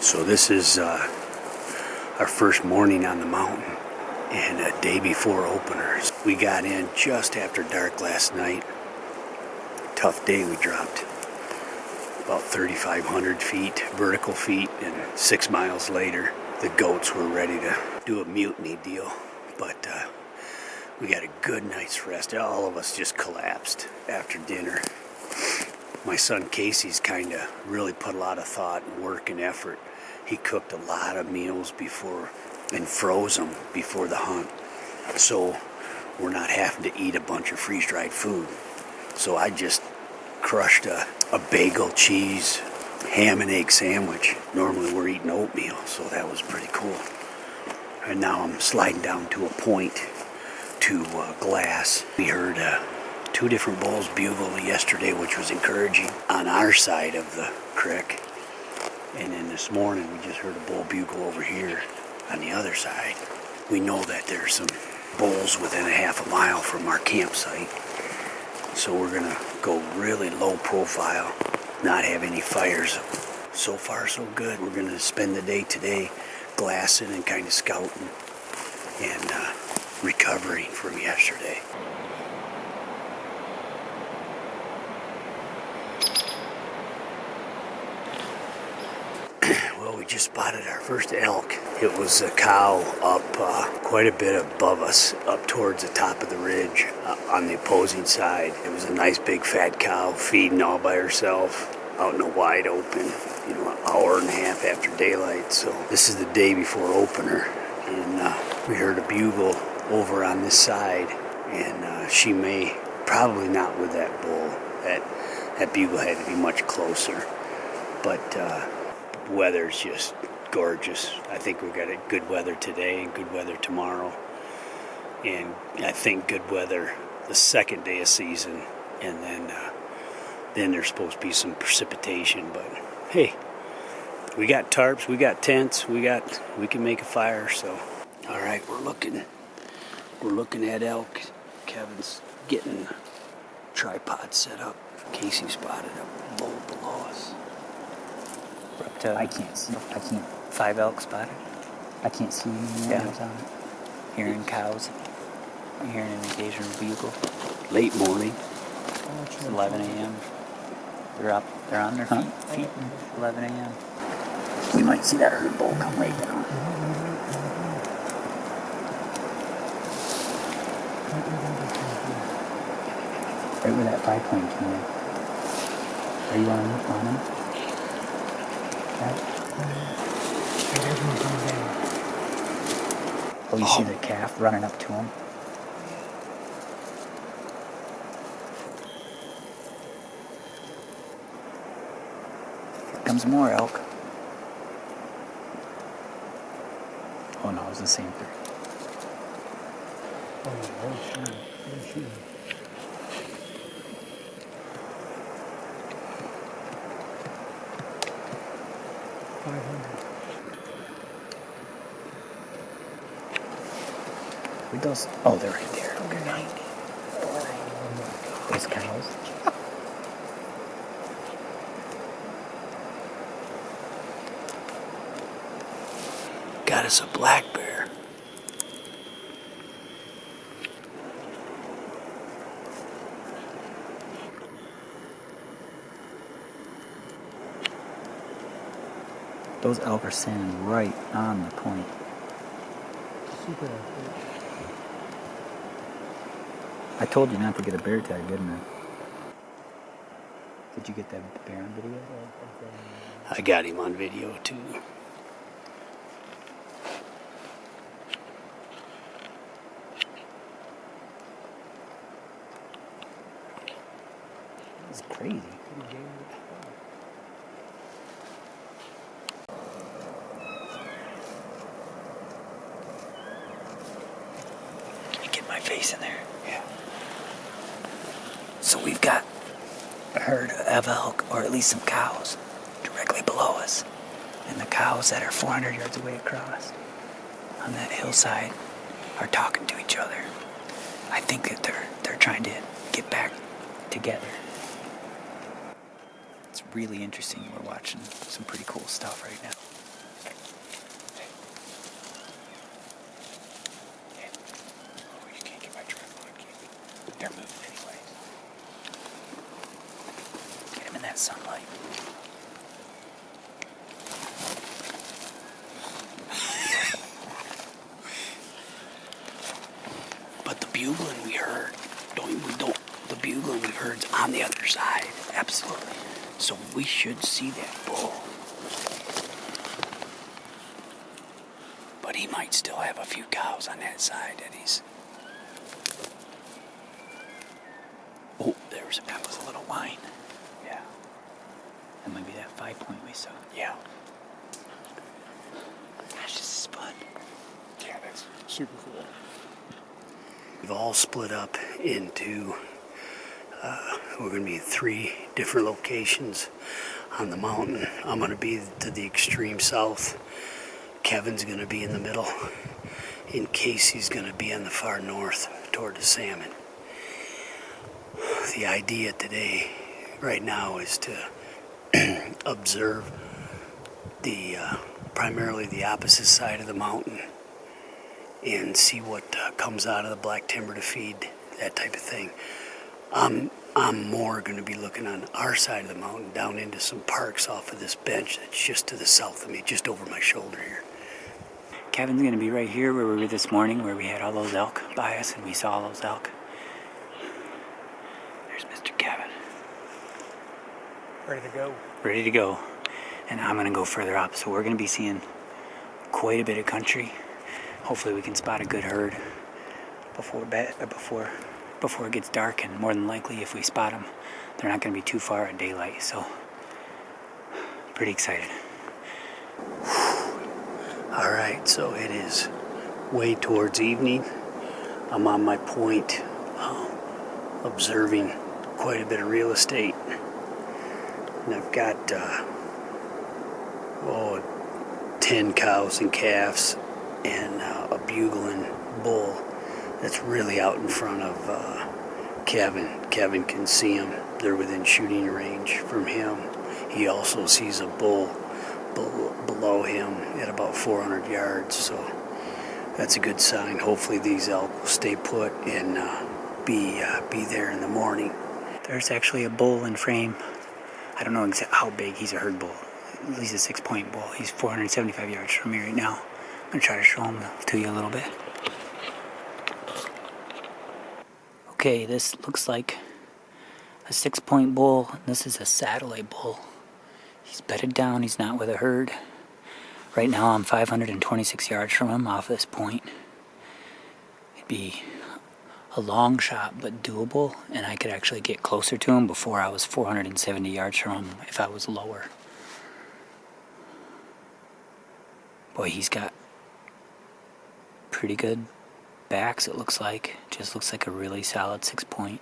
So this is our first morning on the mountain and a day before openers. We got in just after dark last night. Tough day. We dropped about 3,500 feet, vertical feet, and 6 miles later, the goats were ready to do a mutiny deal. But we got a good night's rest. All of us just collapsed after dinner. My son Casey's kind of really put a lot of thought and work and effort. He cooked a lot of meals before and froze them before the hunt. So we're not having to eat a bunch of freeze-dried food. So I just crushed a bagel, cheese, ham and egg sandwich. Normally we're eating oatmeal, so that was pretty cool. And now I'm sliding down to a point to glass. We heard 2 different bulls bugle yesterday, which was encouraging on our side of the creek. And then this morning we just heard a bull bugle over here on the other side. We know that there's some bulls within a half a mile from our campsite. So we're gonna go really low profile, not have any fires. So far so good. We're gonna spend the day today glassing and kind of scouting and recovering from yesterday. Well, we just spotted our first elk. It was a cow up quite a bit above us, up towards the top of the ridge on the opposing side. It was a nice big fat cow feeding all by herself out in the wide open, an hour and a half after daylight. So this is the day before opener, and we heard a bugle over on this side, and she may, probably not with that bull. That bugle had to be much closer, but weather's just gorgeous. I think we've got a good weather today and good weather tomorrow, and I think good weather the second day of season, and then there's supposed to be some precipitation. But hey, we got tarps, we got tents, we can make a fire. So all right, we're looking at elk. Kevin's getting the tripod set up. Casey spotted a bull below us. We're up to, I can't 5 elk spotted. I can't see any others on it. Hearing cows. I'm hearing an occasional bugle. Late morning. It's 11 a.m. They're up. They're on their feet. 11 a.m. We might see that herd bull come right down. Right where that 5-point came in. Are you on him? Oh, you see the calf running up to him? Here comes more elk. Oh no, it's the same 3. Oh, shoot. 500. Where'd those? Oh, they're right there. Okay. 90. Those cows. Got us a black bear. Those elk are standing right on the point. Super. I told you not to get a bear tag, didn't I? Did you get that bear on video? I got him on video too. It's crazy. Can you get my face in there? Yeah. So we've got a herd of elk, or at least some cows, directly below us. And the cows that are 400 yards away across on that hillside are talking to each other. I think that they're trying to get back together. It's really interesting. We're watching some pretty cool stuff right now. you can't get my tripod, can you? They're moving anyways. Get him in that sunlight. But the bugling we heard, the bugling we heard's on the other side, absolutely. So we should see that bull. But he might still have a few cows on that side that he's... Oh, that was a little whine. Yeah. That might be that 5 point we saw. Yeah. Gosh, this is fun. Yeah, that's super cool. We've all split up into, we're going to be in 3 different locations on the mountain. I'm going to be to the extreme south. Kevin's going to be in the middle. And Casey's going to be on the far north toward the salmon. The idea today, right now, is to observe primarily the opposite side of the mountain and see what comes out of the black timber to feed, that type of thing. I'm more going to be looking on our side of the mountain down into some parks off of this bench that's just to the south of me, just over my shoulder here. Kevin's going to be right here where we were this morning, where we had all those elk by us and we saw all those elk. There's Mr. Kevin. Ready to go. Ready to go. And I'm going to go further up. So we're going to be seeing quite a bit of country. Hopefully we can spot a good herd before it gets dark, and more than likely if we spot them, they're not going to be too far at daylight. So pretty excited. All right, so it is way towards evening. I'm on my point, observing quite a bit of real estate. And I've got 10 cows and calves and a bugling bull that's really out in front of Kevin. Kevin can see them. They're within shooting range from him. He also sees a bull below him at about 400 yards, so that's a good sign. Hopefully these elk will stay put and be there in the morning. There's actually a bull in frame. I don't know exactly how big. He's a herd bull. At least a 6 point bull. He's 475 yards from me right now. I'm going to try to show him to you a little bit. Okay, this looks like a 6 point bull. This is a satellite bull. He's bedded down. He's not with a herd. Right now I'm 526 yards from him off this point. It'd be a long shot, but doable, and I could actually get closer to him before I was 470 yards from him if I was lower. Boy, he's got pretty good backs, it looks like. Just looks like a really solid 6 point.